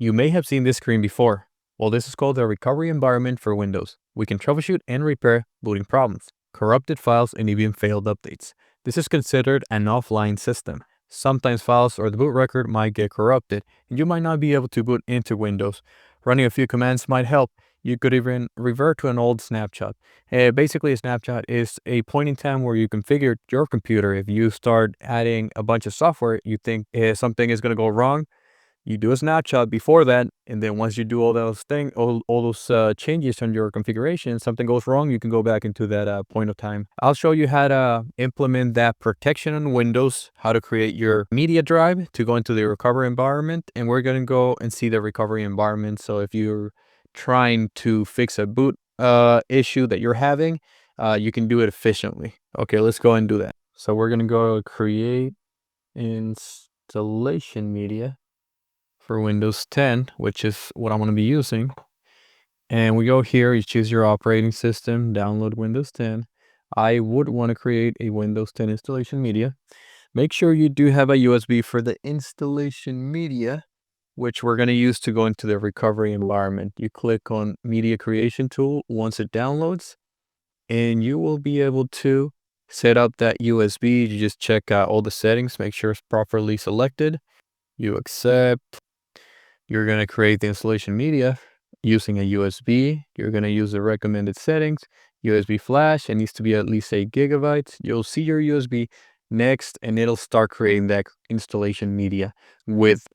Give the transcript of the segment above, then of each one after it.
You may have seen this screen before. Well, this is called the recovery environment for Windows. We can troubleshoot and repair booting problems, corrupted files, and even failed updates. This is considered an offline system. Sometimes files or the boot record might get corrupted, and you might not be able to boot into Windows. Running a few commands might help. You could even revert to an old snapshot. Basically, a snapshot is a point in time where you configure your computer. If you start adding a bunch of software, you think something is going to go wrong, you do a snapshot before that, and then once you do all those changes on your configuration, something goes wrong, you can go back into that point of time. I'll show you how to implement that protection on Windows, how to create your media drive to go into the recovery environment, and we're going to go and see the recovery environment. So if you're trying to fix a boot issue that you're having, you can do it efficiently. Okay, let's go and do that. So we're going to go create installation media for Windows 10, which is what I'm going to be using. And we go here, you choose your operating system, download Windows 10. I would want to create a Windows 10 installation media. Make sure you do have a USB for the installation media, which we're going to use to go into the recovery environment. You click on media creation tool once it downloads, and you will be able to set up that USB. You just check out all the settings, make sure it's properly selected. You accept. You're going to create the installation media using a USB. You're going to use the recommended settings. USB flash, it needs to be at least 8 gigabytes. You'll see your USB next, and it'll start creating that installation media with,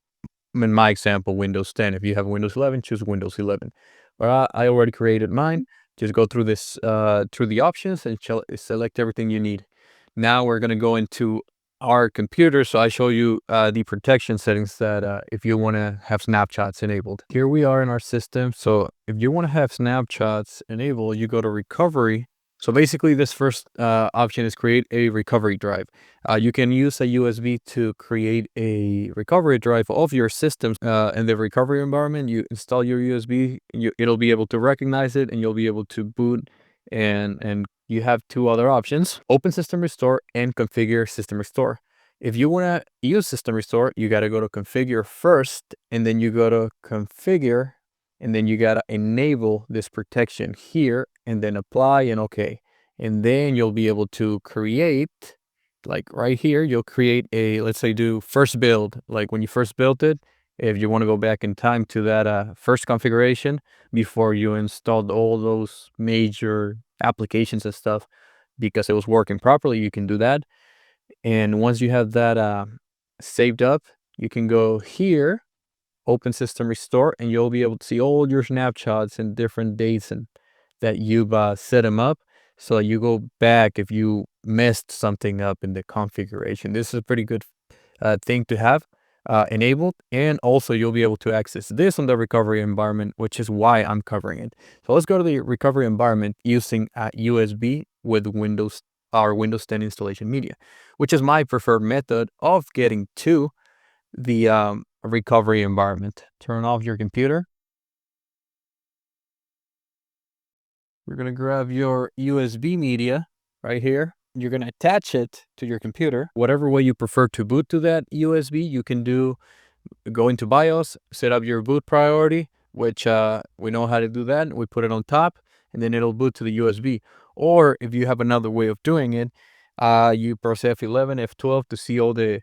in my example, Windows 10. If you have Windows 11, choose Windows 11. But I already created mine. Just go through this, through the options and select everything you need. Now we're going to go into our computer, so I show you the protection settings that if you want to have snapshots enabled. Here we are in our system. So if you want to have snapshots enabled, you go to recovery. So basically this first option is create a recovery drive. You can use a USB to create a recovery drive of your system. In the recovery environment, you install your USB, it'll be able to recognize it, and you'll be able to boot, and you have two other options: open system restore and configure system restore. If you want to use system restore, you got to go to configure first, and then you go to configure, and then you got to enable this protection here, and then apply and okay. And then you'll be able to create, like right here, you'll create a, let's say, do first build, like when you first built it. If you want to go back in time to that first configuration before you installed all those major applications and stuff, because it was working properly, you can do that. And once you have that saved up, you can go here, open system restore, and you'll be able to see all your snapshots and different dates and that you've set them up. So you go back if you messed something up in the configuration. This is a pretty good thing to have enabled, and also you'll be able to access this on the recovery environment, which is why I'm covering it. So let's go to the recovery environment using a USB with our Windows 10 installation media, which is my preferred method of getting to the recovery environment. Turn off your computer. We're going to grab your USB media right here. You're going to attach it to your computer. Whatever way you prefer to boot to that USB, you can go into BIOS, set up your boot priority, which we know how to do that. We put it on top, and then it'll boot to the USB. Or if you have another way of doing it, you press F11, F12 to see all the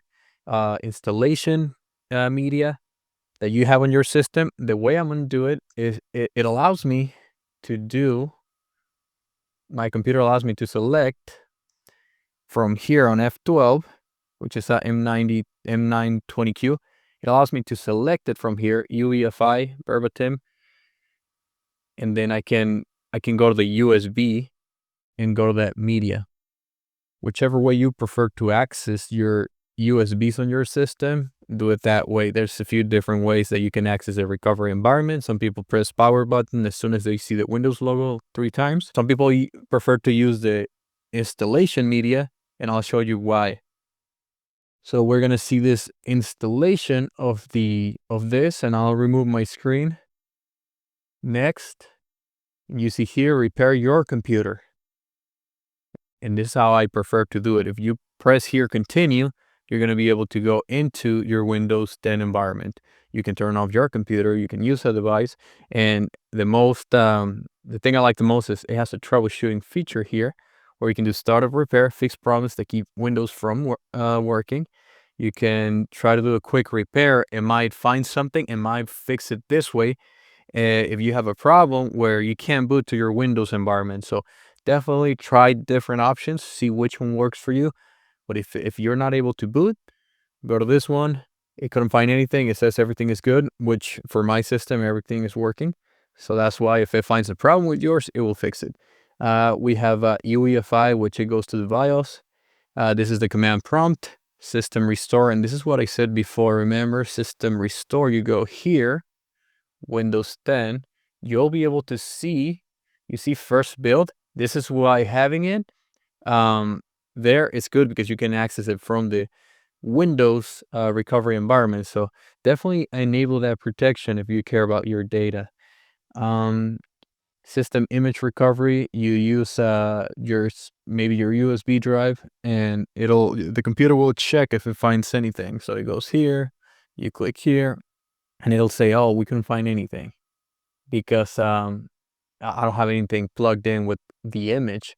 installation media that you have on your system. The way I'm going to do it is it allows me to do, my computer allows me to select from here on F12, which is a M920Q. It allows me to select it from here, UEFI, verbatim, and then I can go to the USB and go to that media. Whichever way you prefer to access your USBs on your system, do it that way. There's a few different ways that you can access a recovery environment. Some people press power button as soon as they see the Windows logo 3 times. Some people prefer to use the installation media, and I'll show you why. So we're going to see this installation of this, and I'll remove my screen. Next, you see here, repair your computer. And this is how I prefer to do it. If you press here, continue, you're going to be able to go into your Windows 10 environment. You can turn off your computer, you can use a device, and the thing I like the most is it has a troubleshooting feature here where you can do startup repair, fix problems that keep Windows from working. You can try to do a quick repair. It might find something, it might fix it this way if you have a problem where you can't boot to your Windows environment. So definitely try different options, see which one works for you. But if you're not able to boot, go to this one. It couldn't find anything. It says everything is good, which for my system, everything is working. So that's why if it finds a problem with yours, it will fix it. We have UEFI, which it goes to the BIOS. This is the command prompt, system restore. And this is what I said before. Remember, system restore, you go here, Windows 10, you'll be able to see, you see first build. This is why having it there is good because you can access it from the Windows recovery environment. So definitely enable that protection if you care about your data. System image recovery, you use maybe your USB drive, and the computer will check if it finds anything. So it goes here, you click here, and it'll say, oh, we couldn't find anything because I don't have anything plugged in with the image.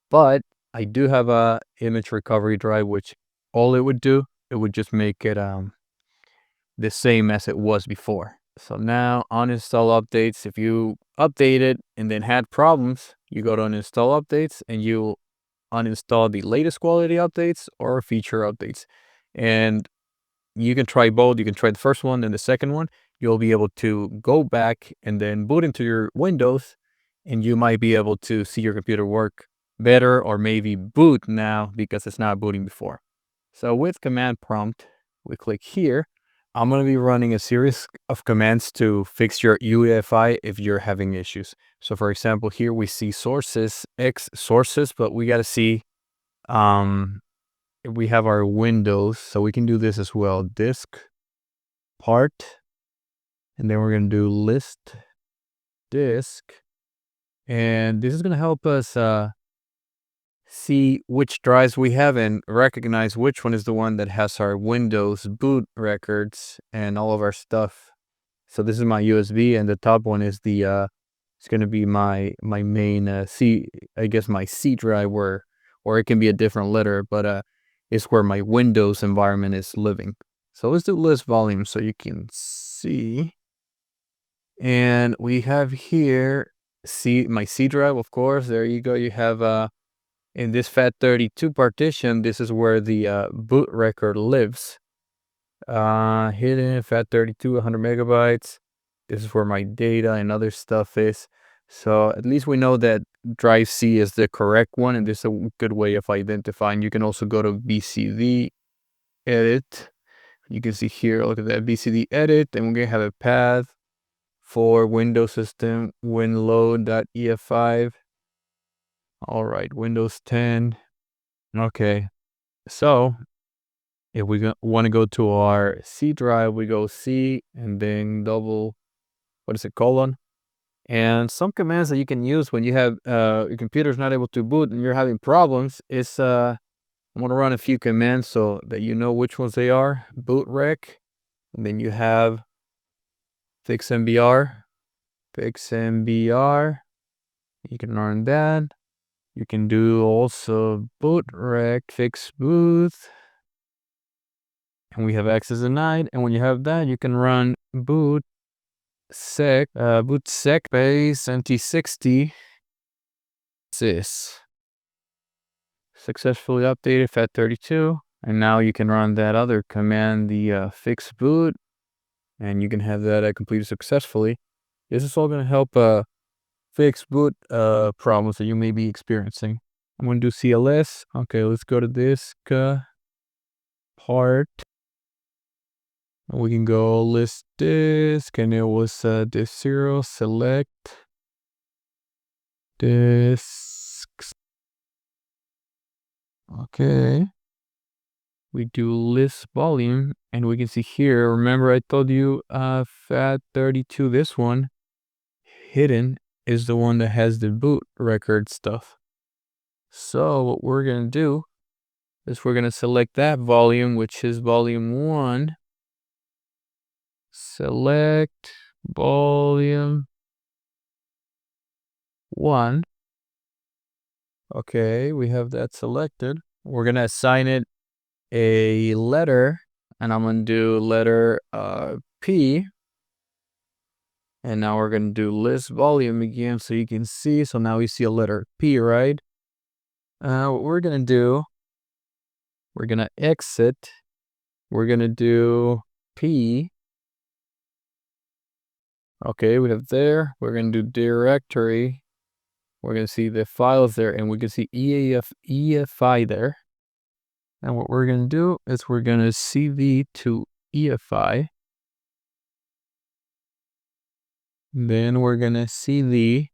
But I do have a image recovery drive, which all it would do, it would just make it the same as it was before. So now uninstall updates. If you update it and then had problems, you go to uninstall updates and you uninstall the latest quality updates or feature updates. And you can try both. You can try the first one and the second one. You'll be able to go back and then boot into your Windows, and you might be able to see your computer work better, or maybe boot now because it's not booting before. So with command prompt, we click here. I'm going to be running a series of commands to fix your UEFI if you're having issues. So for example, here we see sources, X sources, but we got to see if we have our Windows. So we can do this as well. Disk part, and then we're going to do list disk. And this is going to help us see which drives we have and recognize which one is the one that has our Windows boot records and all of our stuff. So this is my USB, and the top one is the it's going to be my main C, I guess my C drive, or it can be a different letter, but it's where my Windows environment is living. So let's do list volume so you can see. And we have here my C drive, of course. There you go. You have in this FAT32 partition, this is where the boot record lives. Hidden FAT32, 100 megabytes. This is where my data and other stuff is. So at least we know that drive C is the correct one, and this is a good way of identifying. You can also go to bcdedit. You can see here, look at that, bcdedit, and we're gonna have a path for Windows system winload.ef5. All right, Windows 10. Okay, so if we want to go to our C drive, we go C and then double, colon. And some commands that you can use when you have your computer's not able to boot and you're having problems is I'm going to run a few commands so that you know which ones they are. Bootrec, and then you have fixmbr. You can run that. You can do also bootrec, fixboot, and we have access denied. And when you have that, you can run bootsect base NT60 sys. Successfully updated FAT32. And now you can run that other command, the fixboot, and you can have that completed successfully. This is all going to help fix boot problems that you may be experiencing. I'm going to do CLS. Okay, let's go to disk part. We can go list disk, and it was disk 0, select disks. Okay. We do list volume, and we can see here, remember I told you FAT32, this one, hidden, is the one that has the boot record stuff. So what we're going to do is we're going to select that volume, which is volume 1. Select volume 1. Okay, we have that selected. We're going to assign it a letter, and I'm going to do letter P. And now we're going to do list volume again so you can see. So now we see a letter P, right? What we're going to do, we're going to exit. We're going to do P. Okay, we have there. We're going to do directory. We're going to see the files there, and we can see EFI there. And what we're going to do is we're going to CV to EFI. Then we're going to CV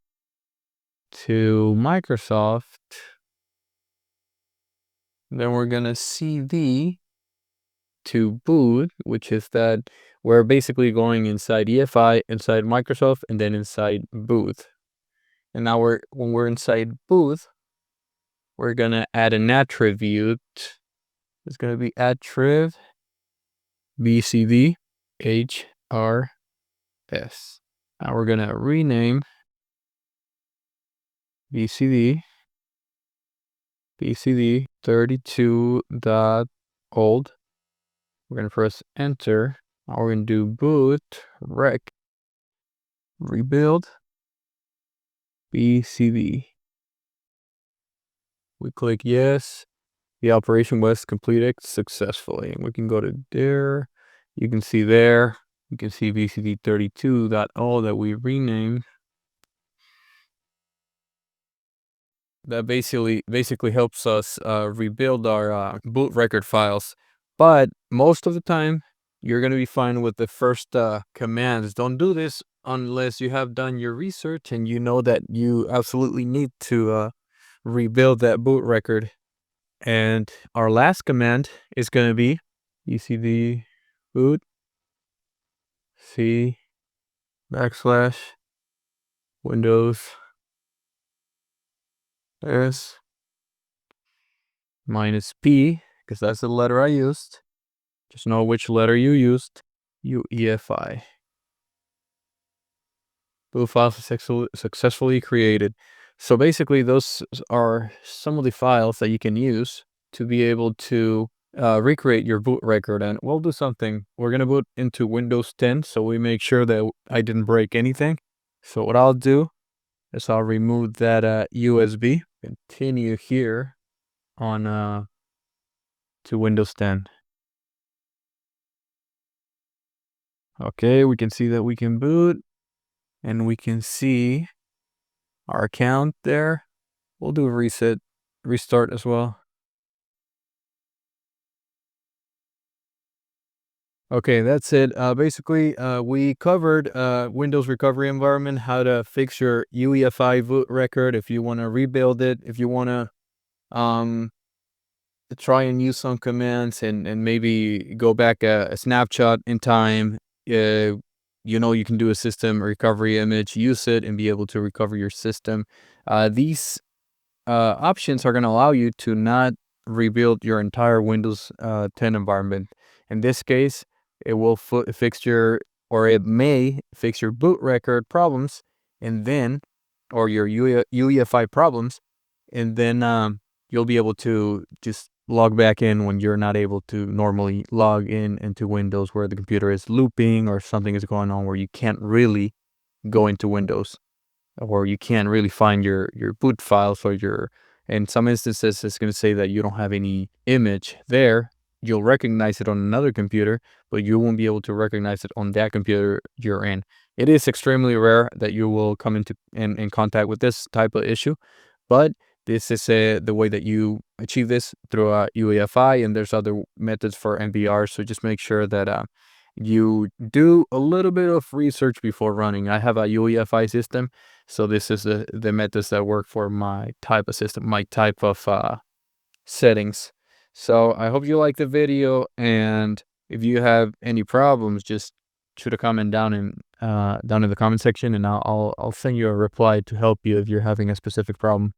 to Microsoft. Then we're going to CV to boot, which is that we're basically going inside EFI, inside Microsoft, and then inside boot. And now when we're inside boot, we're going to add an attribute. It's going to be attrib bcd HRS. Now we're going to rename bcd 32.old. We're going to press enter. Now we're going to do bootrec rebuild BCD. We click yes. The operation was completed successfully. We can go to there. You can see there. You can see bcd32.old that we renamed. That basically helps us rebuild our boot record files. But most of the time, you're going to be fine with the first commands. Don't do this unless you have done your research and you know that you absolutely need to rebuild that boot record. And our last command is going to be bcdboot c / Windows S -P, because that's the letter I used. Just know which letter you used. UEFI. Boot files successfully created. So basically, those are some of the files that you can use to be able to recreate your boot record. And we'll do something. We're going to boot into Windows 10, so we make sure that I didn't break anything. So what I'll do is I'll remove that USB. Continue here on to Windows 10. Okay, we can see that we can boot, and we can see our account there. We'll do a restart as well. Okay, that's it. Basically, we covered Windows recovery environment, how to fix your UEFI boot record if you want to rebuild it, if you want to try and use some commands and maybe go back a snapshot in time. You know, you can do a system recovery image, use it, and be able to recover your system. These options are going to allow you to not rebuild your entire Windows 10 environment. In this case, it will fix your, or it may fix your boot record problems, and then, or your UEFI problems, and then you'll be able to just log back in when you're not able to normally log in into Windows, where the computer is looping or something is going on where you can't really go into Windows, or you can't really find your boot files, or in some instances it's going to say that you don't have any image there. You'll recognize it on another computer, but you won't be able to recognize it on that computer you're in. It is extremely rare that you will come into in contact with this type of issue, but this is the way that you achieve this through UEFI, and there's other methods for NBR. So just make sure that you do a little bit of research before running. I have a UEFI system, so this is the methods that work for my type of system, my type of settings. So I hope you like the video, and if you have any problems, just shoot a comment down in the comment section, and I'll send you a reply to help you if you're having a specific problem.